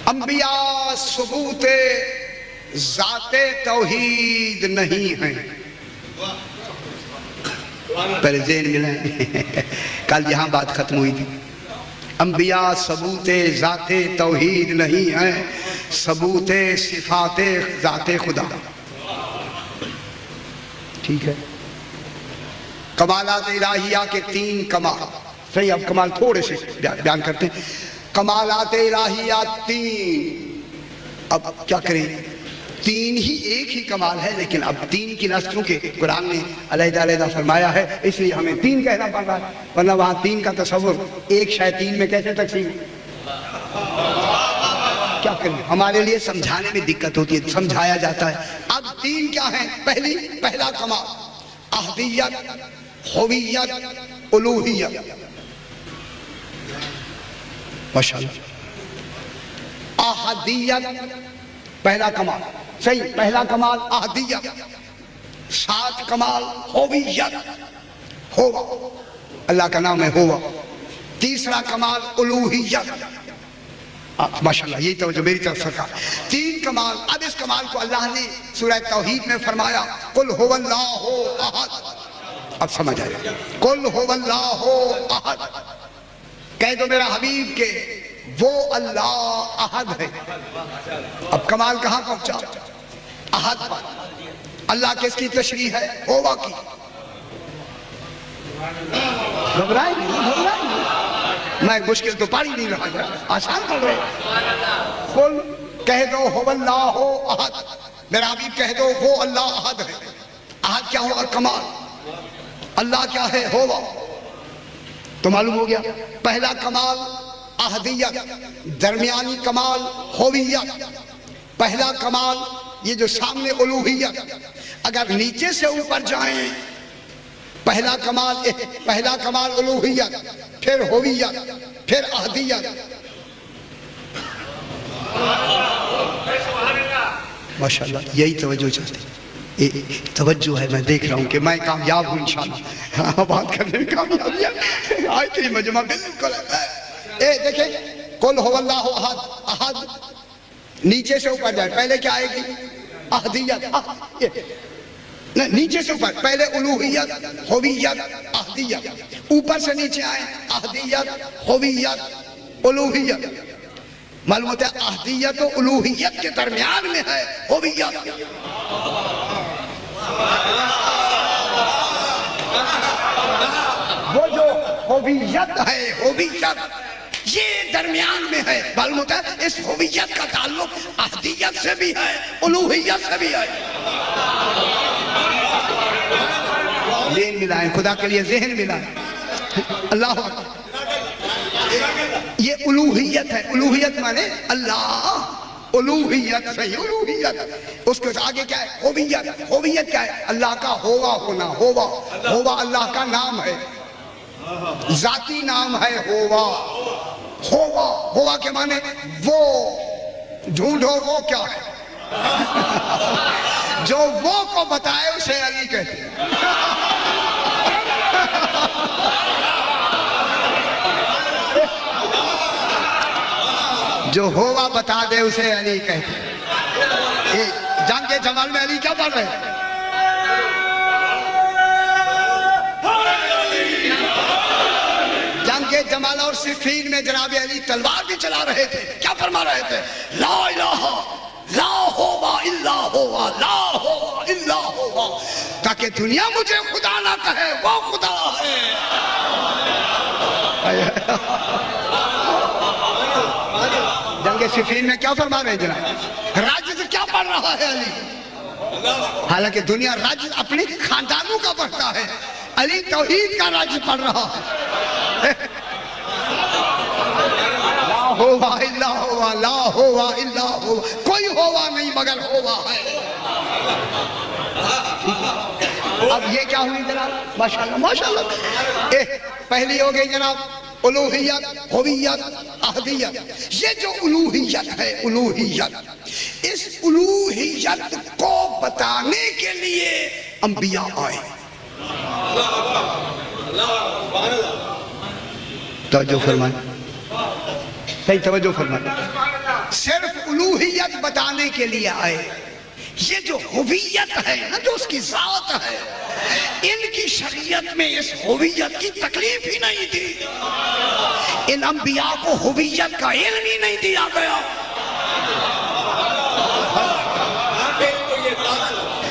انبیاء ثبوت ذات توحید نہیں ہیں. پہلے ذہن ملائیں. کل یہاں بات ختم ہوئی تھی. انبیاء ثبوت ذات توحید نہیں ہیں، ثبوت صفات ذات خدا. ٹھیک ہے. کمالات الہیہ کے 3 کمال. صحیح، اب کمال تھوڑے سے بیان کرتے ہیں. کمالات الہیہ 3. اب کیا کریں؟ 3 ہی ایک ہی کمال ہے، لیکن اب 3 کی نسلوں کے قرآن نے علیحدہ علیحدہ فرمایا ہے، اس لیے ہمیں 3 کہنا پڑ رہا ہے، ورنہ وہاں 3 کا تصور ایک شے 3 میں کیسے تقسیم؟ کیا کریں؟ ہمارے لیے سمجھانے میں دقت ہوتی ہے، سمجھایا جاتا ہے. اب 3 کیا ہیں؟ پہلا کمال احدیت، ہویت، الوہیت. ماشاءاللہ. احدیت پہلا کمال. صحیح، پہلا کمال احدیت. 7 کمال ہویت، ہوا، اللہ کا نام ہے ہوا. تیسرا کمال الوہیت. ماشاءاللہ، یہی توجہ میری طرف سرکار. 3 کمال. اب اس کمال کو اللہ نے سورہ توحید میں فرمایا قل هو اللہ احد. اب سمجھ آیا. قل هو اللہ احد. کہہ دو میرا حبیب کہ وہ اللہ احد ہے. اب کمال کہاں پہنچا؟ احد پر. اللہ کس کی تشریح ہے؟ ہوا کی. گھبرائیں گے. میں مشکل تو پڑھ ہی نہیں رہا، آسان پڑھ رہے. قل کہہ دو هو اللہ احد. میرا حبیب کہہ دو وہ اللہ احد ہے. احد کیا ہوا؟ کمال. اللہ کیا ہے؟ ہوا. تو معلوم ہو گیا پہلا کمال احدیت، درمیانی کمال ہویت، پہلا کمال یہ جو سامنے الوہیت. اگر نیچے سے اوپر جائیں پہلا کمال الوہیت، پھر ہویت، پھر احدیت. ماشاءاللہ، یہی توجہ چاہتے ہیں. توجہ ہے. میں دیکھ رہا ہوں کہ میں کامیاب ہوں انشاءاللہ. بات کرنے میں کامیابی ہے. آج تیری مجمع بالکل دیکھیں قل هو اللہ احد. احد نیچے سے اوپر جائے پہلے کیا آئے گی؟ احدیت. نیچے سے اوپر پہلے الوہیت، ہویت، احدیت. اوپر سے نیچے آئے احدیت، ہویت، الوہیت. معلوم ہوتا ہے احدیت و الوہیت کے درمیان میں ہے ہویت. وہ جو ہویت ہے، ہویت یہ درمیان میں ہے. معلوم ہوتا ہے اس ہویت کا تعلق احدیت سے بھی ہے، الوہیت سے بھی ہے. ذہن ملائیں، خدا کے لیے ذہن ملائیں. اللہ اکبر. یہ الوہیت ہے. الوہیت مانے اللہ. الوہیت صحیح، الوہیت. اس کے آگے کیا ہے؟ ہویت. ہویت کیا ہے؟ اللہ کا ہوا ہونا. ہوا اللہ کا نام ہے، ذاتی نام ہے ہوا. ہوا کے معنی وہ. ڈھونڈو وہ کیا ہے؟ جو وہ کو بتائے اسے علی کہتے ہیں. جو ہوا بتا دے اسے علی کہتے ہیں. جنگ جمل میں علی کیا پڑھ رہے ہیں؟ جنگ جمل اور صفین میں جناب علی تلوار بھی چلا رہے تھے. کیا فرما رہے تھے؟ لا الہ لا ہوا الا ہوا، لا ہوا الا ہوا، تاکہ دنیا مجھے خدا نہ کہے، وہ خدا ہے. جنگ صفین میں کیا فرما رہے ہیں جناب؟ راجز کیا پڑھ رہا ہے علی؟ حالانکہ دنیا راجز اپنے خاندانوں کا پڑھتا ہے، علی توحید کا راجز پڑھ رہا ہے. لا ہوا الا ہوا، لا ہوا الا ہوا، کوئی ہوا نہیں مگر ہوا ہے. اب یہ کیا ہوئی جناب؟ ماشاءاللہ ماشاءاللہ. پہلی ہو گئی جناب الوہیت، ہویت، احدیت. یہ جو الوہیت ہے، الوہیت، اس الوہیت کو بتانے کے لیے انبیاء آئے. توجہ فرمائیں، صحیح توجہ فرمائیں. ہویت بتانے کے لیے آئے. یہ جو ہویت ہے نا، جو اس کی ذات ہے، ان کی شریعت میں اس ہویت کی تکلیف ہی نہیں دی. ان انبیاء کو ہویت کا علم ہی نہیں دیا گیا.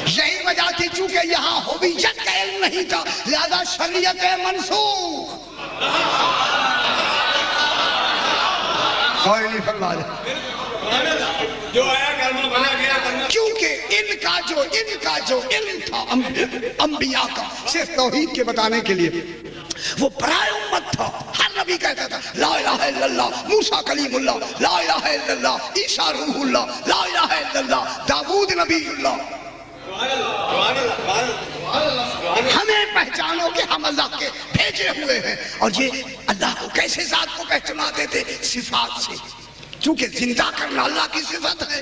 یہی وجہ تھی چونکہ یہاں ہویت کا علم نہیں تھا، لہذا شریعت منسوخ. کوئی نہیں فرما رہا جو آیا کلمہ بنا گیا کرنا. کیونکہ ان کا جو علم تھا انبیاء کا صرف توحید کے بتانے کے لیے، وہ برائے امت تھا. ہر نبی کہتا تھا لا الہ الا اللہ، موسیٰ کلیم اللہ، لا الہ الا اللہ، عیسیٰ روح اللہ، لا الہ الا اللہ، داؤد نبی اللہ. ہمیں پہچانو کہ ہم اللہ کے بھیجے ہوئے ہیں. اور یہ اللہ کو کیسے ذات کو پہچانتے تھے؟ صفات سے. چونکہ زندہ کرنا اللہ کی صفت ہے،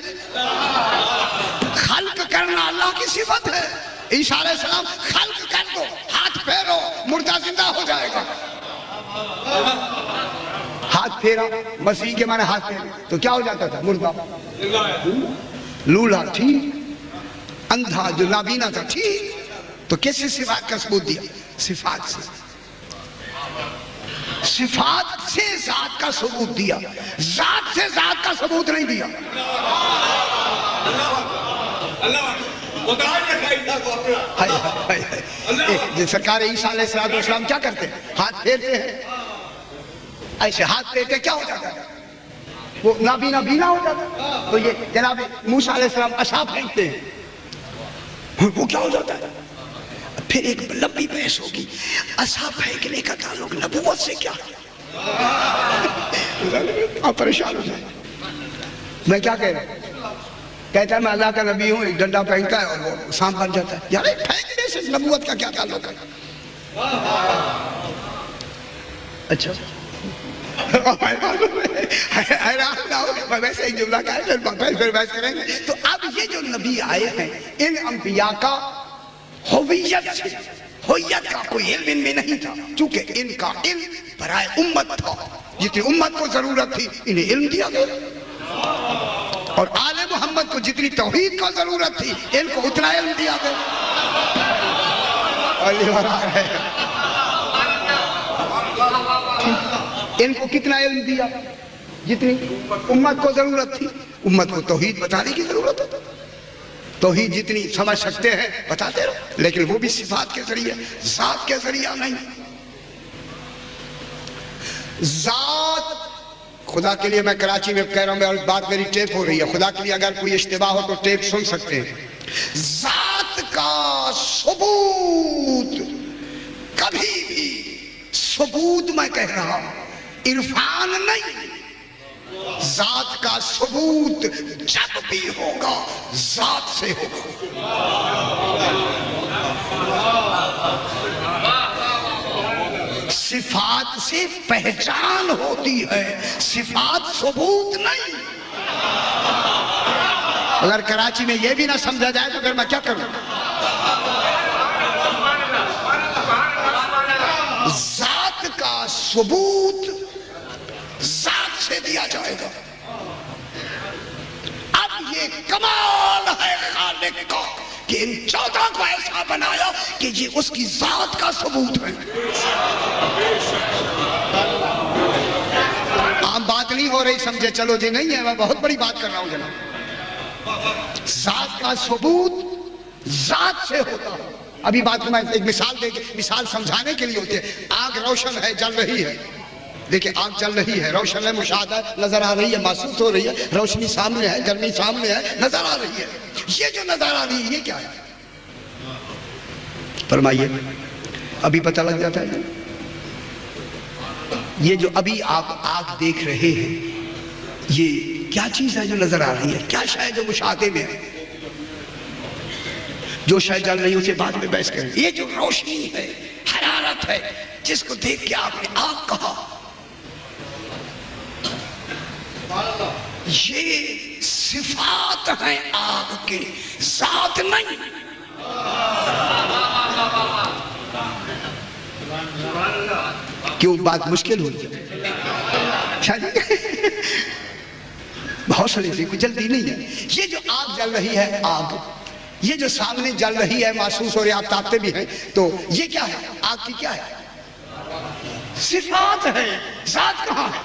خلق کرنا اللہ کی صفت ہے. عیسیٰ علیہ السلام خلق کر دو، ہاتھ پھیرو، مردہ زندہ ہو جائے گا. ہاتھ پھیرا، مسیح کے معنی ہاتھ پھیرا تو کیا ہو جاتا تھا؟ مردہ. لولا ٹھیک، اندھا جو نابینا تھا ٹھیک. تو کیسے صفات کا ثبوت دیا؟ صفات سے. صفات سے ذات کا ثبوت دیا، ذات سے ذات کا ثبوت نہیں دیا. سرکار عیسیٰ علیہ السلام کیا کرتے ہیں؟ ہاتھ پھیرتے ہیں. ایسے ہاتھ پھیرتے کیا ہو جاتا ہے؟ وہ نابینا بینا ہو جاتا ہے. تو یہ جناب موسیٰ علیہ السلام عصا پھینکتے ہیں، وہ کیا ہو جاتا ہے؟ پھر ایک لمبی بحث ہوگی، عصا پھینکنے کا تعلق نبوت سے کیا؟ آپ پریشان ہو جائیں. میں کیا کہہ رہا ہوں؟ کہتا ہے میں اللہ کا نبی ہوں، ایک ڈنڈا پھینکتا ہے اور وہ سانپ بن جاتا ہے. یار پھینکنے سے نبوت کا کیا تعلق ہے؟ اچھا حیران نہ ہو، میں ویسے ایک جملہ کہا ہے پھر بحث کریں گے. تو اب یہ جو نبی آئے ہیں، ان انبیاء کا ہویت کا کوئی علم ان میں نہیں تھا، چونکہ ان کا علم برائے امت تھا. جتنی امت کو ضرورت تھی انہیں علم دیا گیا، اور آل محمد کو جتنی توحید کا ضرورت تھی ان کو اتنا علم دیا گیا. ان کو کتنا علم دیا؟ جتنی امت کو ضرورت تھی. امت کو توحید بتانے کی ضرورت ہے، توحید جتنی سمجھ سکتے ہیں بتاتے رہو، لیکن وہ بھی صفات کے ذریعے، ذات کے ذریعہ نہیں. ذات خدا کے لیے میں کراچی میں کہہ رہا ہوں، میں بات میری ٹیپ ہو رہی ہے، خدا کے لیے اگر کوئی اشتباہ ہو تو ٹیپ سن سکتے ہیں. ذات کا ثبوت کبھی بھی، ثبوت میں کہہ رہا ہوں، عرفان نہیں. ذات کا ثبوت جب بھی ہوگا ذات سے ہوگا. صفات سے پہچان ہوتی ہے، صفات ثبوت نہیں. اگر کراچی میں یہ بھی نہ سمجھا جائے تو پھر میں کیا کروں؟ ذات کا ثبوت ذات سے دیا جائے گا. اب یہ کمال ہے خالق کا کہ ان 14 کو ایسا بنایا کہ یہ اس کی ذات کا ثبوت ہے. عام بات نہیں ہو رہی سمجھے، چلو جی نہیں ہے، میں بہت بڑی بات کر رہا ہوں جناب. ذات کا ثبوت ذات سے ہوتا ہے. ابھی بات میں ایک مثال دے کے، مثال سمجھانے کے لیے ہوتی ہے. آگ روشن ہے، جل رہی ہے، دیکھیں آگ چل رہی ہے، روشن ہے، مشاہدہ نظر آ رہی ہے، محسوس ہو رہی ہے، روشنی سامنے ہے، گرمی سامنے ہے، نظر آ رہی ہے. یہ جو نظر آ رہی ہے یہ کیا ہے؟ فرمائیے. ابھی پتہ لگ جاتا ہے. یہ جو ابھی آپ آگ دیکھ رہے ہیں یہ کیا چیز ہے جو نظر آ رہی ہے؟ کیا شے جو مشاہدے میں ہے؟ جو شے جل رہی ہے اسے بعد میں بحث کریں. یہ جو روشنی ہے، حرارت ہے، جس کو دیکھ کے آپ نے آگ کہا، یہ صفات ہیں آگ کے، ذات نہیں. کیوں بات مشکل ہوئی؟ بہت حوصلے سے، کوئی جلدی نہیں ہے. یہ جو آگ جل رہی ہے، آگ یہ جو سامنے جل رہی ہے محسوس ہو رہی ہے، آپ تاپتے بھی ہیں، تو یہ کیا ہے؟ آگ کی کیا ہے؟ صفات ہے. ذات کہاں ہے؟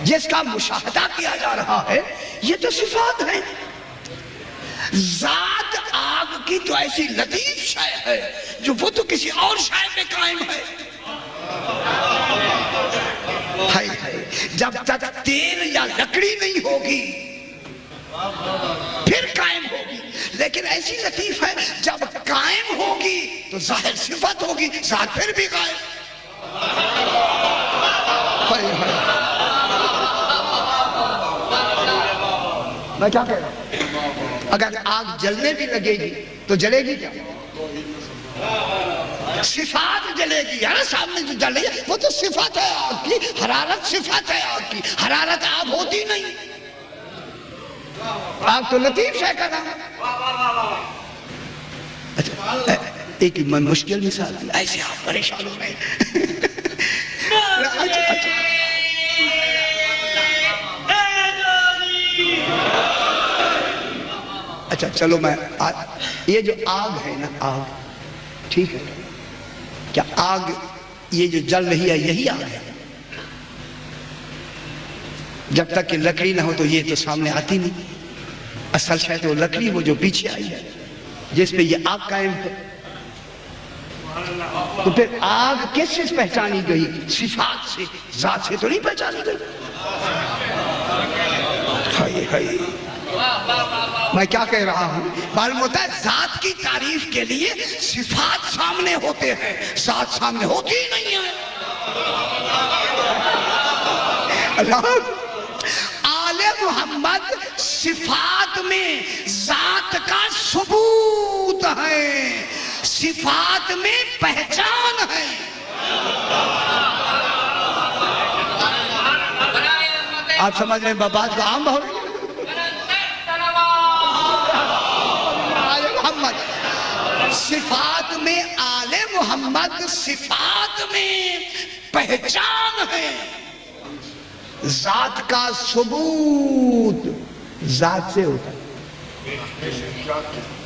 جس کا مشاہدہ کیا جا رہا ہے یہ تو صفات ہے. ذات آگ کی تو ایسی لطیف شے ہے جو وہ تو کسی اور شے پہ قائم ہے. جب تک تیل یا لکڑی نہیں ہوگی پھر قائم ہوگی، لیکن ایسی لطیف ہے جب قائم ہوگی تو ظاہر صفت ہوگی، ذات پھر بھی قائم. میں کیا کہہ رہا ہوں؟ اگر آگ جلنے بھی لگے گی تو جلے گی کیا؟ صفات جلے گی. یار سامنے جو جل رہی ہے وہ تو صفت ہے آگ کی، حرارت صفت ہے آگ کی، حرارت آگ ہوتی نہیں. آگ تو لطیف شے کا نام ہے. اچھا ایک مشکل مثال دی، ایسے آپ پریشان ہو رہے ہیں. اچھا چلو میں یہ جو آگ ہے نا، آگ ٹھیک ہے، کیا آگ یہ جو جل رہی ہے یہی آگ ہے؟ جب تک کہ لکڑی نہ ہو تو یہ تو سامنے آتی نہیں. اصل شاید وہ لکڑی وہ جو پیچھے آئی ہے جس پہ یہ آگ قائم ہے. تو پھر آگ کس سے پہچانی گئی؟ صفات سے، ذات سے تو نہیں پہچانی گئی. میں کیا کہہ رہا ہوں؟ معلوم ہوتا ہے ذات کی تعریف کے لیے صفات سامنے ہوتے ہیں، ذات سامنے ہوتی ہی نہیں ہے. اللہ آل محمد صفات میں ذات کا ثبوت ہے، صفات میں پہچان ہے. آپ سمجھ رہے ہیں بات کو عام ہو رہی ہے. صفات میں آل محمد صفات میں پہچان ہے، ذات کا ثبوت ذات سے ہوتا ہے.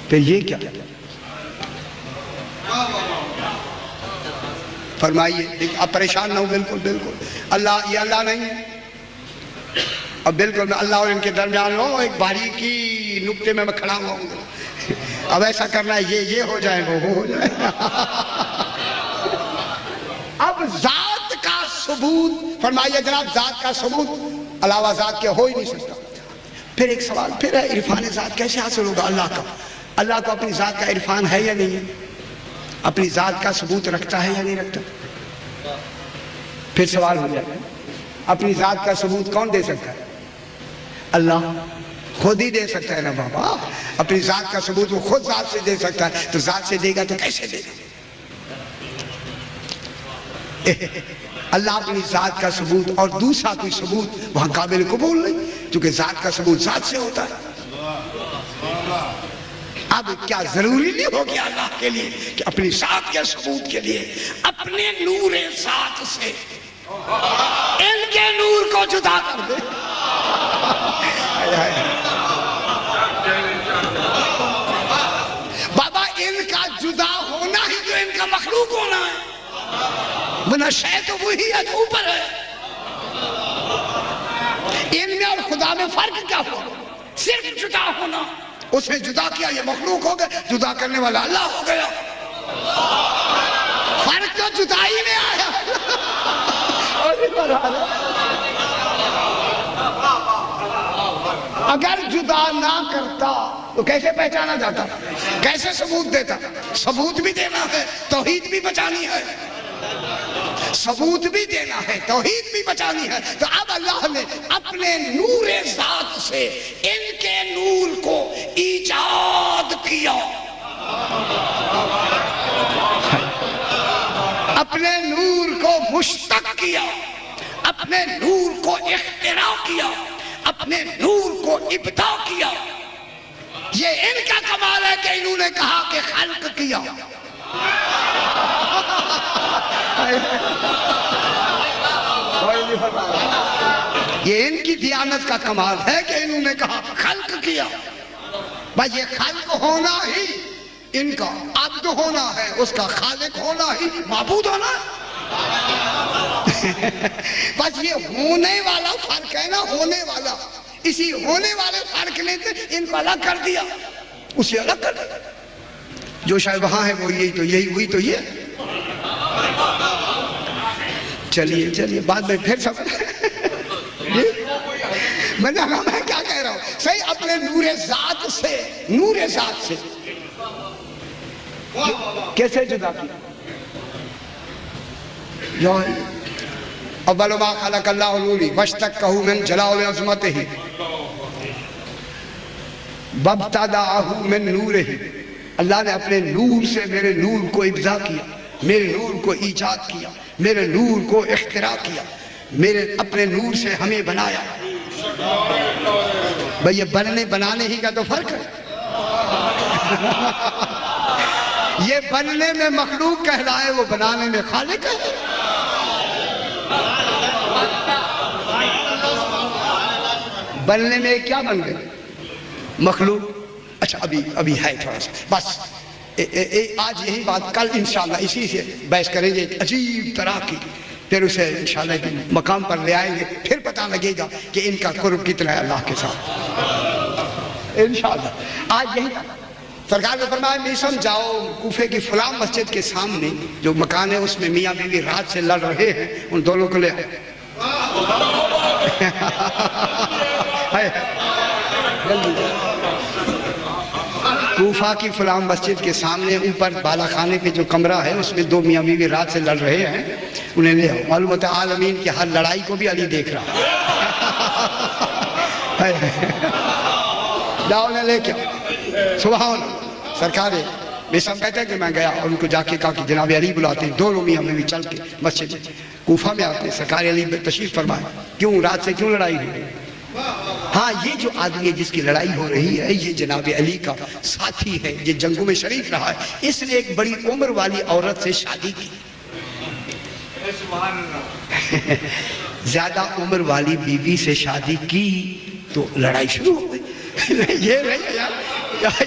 پھر یہ کیا فرمائیے؟ اب پریشان نہ ہو. بالکل بالکل اللہ یہ اللہ نہیں ہے. اب بالکل میں اللہ اور ان کے درمیان ہوں، ایک باریکی نقطے میں کھڑا ہوا ہوں. اب ایسا کرنا ہے یہ ہو جائے وہ ہو جائے. اب ذات کا ثبوت فرمائیے جناب، ذات کا ثبوت علاوہ ذات کے ہو ہی نہیں سکتا. پھر ایک سوال پھر ہے، عرفان ذات کیسے حاصل ہوگا اللہ کا؟ اللہ کو اپنی ذات کا عرفان ہے یا نہیں ہے؟ اپنی ذات کا ثبوت رکھتا ہے یا نہیں رکھتا؟ پھر سوال ہو جاتا ہے اپنی ذات کا ثبوت کون دے سکتا ہے؟ اللہ خود ہی دے سکتا ہے نا بابا. اپنی ذات کا ثبوت وہ خود ذات سے دے سکتا ہے، تو ذات سے دے گا تو کیسے دے گا؟ اللہ اپنی ذات کا ثبوت اور دوسرا کوئی ثبوت وہاں قابل قبول نہیں، کیونکہ ذات کا ثبوت ذات سے ہوتا ہے. اب کیا ضروری نہیں ہو گیا اللہ کے لیے کہ اپنی ذات کے ثبوت کے لیے اپنے نور ذات سے ان کے نور کو جدا کر دے؟ بابا ان کا جدا ہونا ہی جو ان کا مخلوق ہونا ہے، ورنہ شے تو وہی ہے جو اوپر ہے. ان میں اور خدا میں فرق کیا ہوا؟ صرف جدا ہونا. اس نے جدا کیا، یہ مخلوق ہو گئے، جدا کرنے والا اللہ ہو گیا. فرق تو جدائی میں آیا. اگر جدا نہ کرتا تو کیسے پہچانا جاتا؟ کیسے ثبوت دیتا؟ ثبوت بھی دینا ہے، توحید بھی بچانی ہے. ثبوت بھی دینا ہے، توحید بھی بچانی ہے. تو اب اللہ نے اپنے نور ذات سے ان کے نور کو ایجاد کیا، اپنے نور کو مشتق کیا، اپنے نور کو اختراع کیا، اپنے نور کو ابداع کیا. یہ ان کا کمال ہے کہ انہوں نے کہا کہ خلق کیا. یہ ان کی دیانت کا کمال ہے کہ انہوں نے کہا خلق کیا. بھائی یہ خلق ہونا ہی ان کا عبد ہونا ہے، اس کا خالق ہونا ہی معبود ہونا ہے. بس یہ ہونے والا فرق ہے نا، ہونے والا. اسی ہونے والے فرق نے ان کو الگ کر دیا، اسے الگ کر دیا. جو شاید وہاں ہے وہ یہی تو یہی ہوئی تو یہ. چلیے بعد میں پھر سب میں کیا کہہ رہا ہوں صحیح. اپنے نور ذات سے کیسے جدا کیا؟ اول ما خلق اللہ نوری واشتقہ من جلال عظمتہ وابتدأہ من نورہ. اللہ نے اپنے نور سے میرے نور کو ابتدا کیا، میرے نور کو ایجاد کیا، میرے نور کو اختراع کیا، میرے اپنے نور سے ہمیں بنایا. بھئی یہ بننے بنانے ہی کا تو فرق ہے. یہ بننے میں مخلوق کہلائے، وہ بنانے میں خالق ہے. بننے میں کیا بن گئے؟ مخلوق. اچھا ابھی ہے تھوڑا سا بس آج یہی بات، کل انشاءاللہ اسی سے بحث کریں گے ایک عجیب طرح کی، پھر اسے انشاءاللہ ایک مقام پر لے آئیں گے، پھر پتہ لگے گا کہ ان کا قرب کتنا ہے اللہ کے ساتھ انشاءاللہ. آج یہی سرکار نے فرمایا میسم جاؤ کوفے کی فلاں مسجد کے سامنے جو مکان ہے اس میں میاں بیوی رات سے لڑ رہے ہیں، ان دونوں کو لے کوفہ کی فلاں مسجد کے سامنے اوپر بالا خانے پہ جو کمرہ ہے اس میں دو میاں بیوی رات سے لڑ رہے ہیں، انہیں لے آؤ. معلوم ہوتا ہے عالمین کی ہر لڑائی کو بھی علی دیکھ رہا ہے. جاؤ انہیں لے کے سبحان سرکار بیسم کہتے ہیں کہ میں گیا اور ان کو جا کے کہا کہ جناب علی بلاتے ہیں. دونوں میاں بیوی چل کے مسجد کوفہ میں آتے ہیں. سرکار علی تشریف فرمائے. کیوں رات سے کیوں لڑائی ہوئی؟ ہاں یہ جو آدمی ہے جس کی لڑائی ہو رہی ہے یہ جناب علی کا ساتھی ہے، یہ جنگوں میں شریک رہا ہے. اس نے ایک بڑی عمر والی عورت سے شادی کی. زیادہ عمر والی بیوی سے شادی کی تو لڑائی شروع ہو گئی. یہ نہیں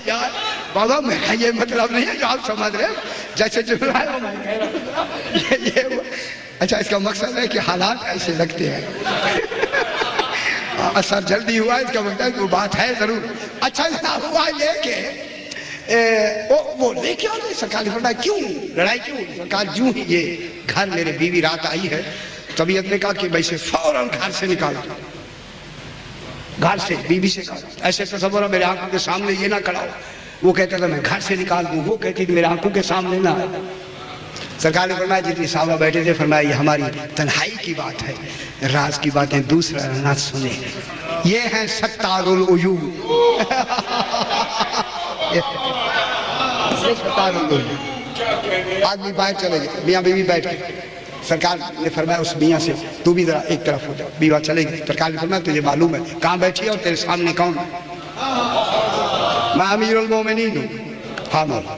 یار بابا میں یہ مطلب نہیں ہے جو آپ سمجھ رہے جیسے جو ہے وہ میں کہہ رہا ہوں. اچھا اس کا مقصد ہے کہ حالات ایسے لگتے ہیں. اثر جلدی ہوا اس کا مطلب وہ بات ہے ضرور. اچھا ہوا یہ کہ وہ لے کے آگئے. سرکار نے فرمایا کیوں لڑائی کیوں؟ سرکار جوں ہی یہ گھر میرے بیوی رات آئی ہے طبیعت نے کہا کہ بھائی سے فوراً گھر سے نکال دو. گھر سے بیوی سے کہا ایسے تصور ہے میرے آنکھوں کے سامنے یہ نہ کھڑا ہو. وہ کہتا تھا میں گھر سے نکال دوں، وہ کہتی تھی میرے آنکھوں کے سامنے نہ آئے. سرکار نے فرمایا جتنی صحابہ بیٹھے تھے فرمایا یہ ہماری تنہائی کی بات ہے، راز کی باتیں دوسرا نہ سنے. یہ ہیں ستار العیوب. آدمی باہر چلے گئے، میاں بیوی بیٹھ کے. سرکار نے فرمایا اس میاں سے تو بھی ذرا ایک طرف ہو جاؤ. بیوہ چلے گئی. سرکار نے فرمایا تجھے معلوم ہے کہاں بیٹھی ہے اور تیرے سامنے کون ہے؟ میں امیر المومنین ہوں. ہاں مولا.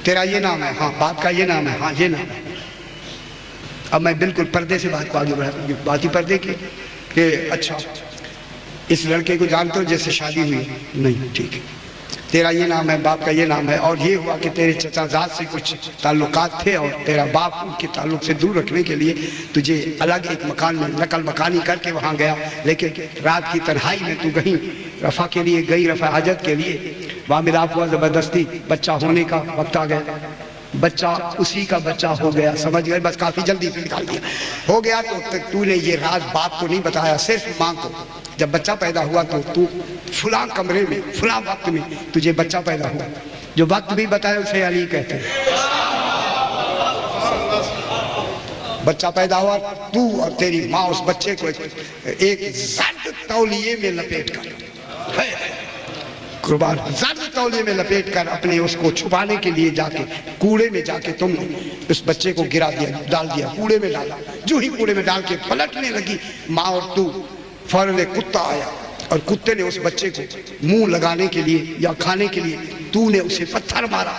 تیرا یہ نام ہے؟ ہاں. باپ کا یہ نام ہے؟ ہاں یہ نام ہے. اب میں بالکل پردے سے بات کو آگے بڑھا رہا ہوں. بات ہی پردے کی کہ اچھا اس لڑکے کو جانتے ہو جس سے شادی ہوئی؟ نہیں. ٹھیک ہے. تیرا یہ نام ہے، باپ کا یہ نام ہے، اور یہ ہوا کہ تیرے چچا زاد سے کچھ تعلقات تھے اور تیرا باپ ان کے تعلق سے دور رکھنے کے لیے تجھے الگ ایک مکان میں نقل مکانی کر کے وہاں گیا. لیکن رات کی تنہائی میں تو کہیں رفع کے لیے گئی، رفع حاجت کے لیے. وہاں ملاپ ہوا زبردستی، بچہ ہونے کا وقت آ گیا. بچہ اسی کا بچہ ہو گیا. سمجھ گئے؟ بس کافی جلدی سے نکال دیا. ہو گیا تو نے یہ راز باپ کو نہیں بتایا، صرف ماں کو. جب بچہ پیدا ہوا تو فلاں کمرے میں فلاں وقت میں تجھے بچہ پیدا ہوا. جو وقت بھی بتایا اسے علی کہتے ہیں. بچہ پیدا ہوا تو اور تیری ماں اس بچے کو ایک زرد تولیے میں لپیٹ کر قربان زرد تولیے میں لپیٹ کر اپنے اس کو چھپانے کے لیے جا کے کوڑے میں جا کے تم نے اس بچے کو گرا دیا، ڈال دیا، کوڑے میں ڈالا. جو ہی کوڑے میں ڈال کے پلٹنے لگی ماں اور تو فوراً ایک کتا آیا اور کتے نے اس بچے کو منہ لگانے کے لیے یا کھانے کے لیے تو نے اسے پتھر مارا.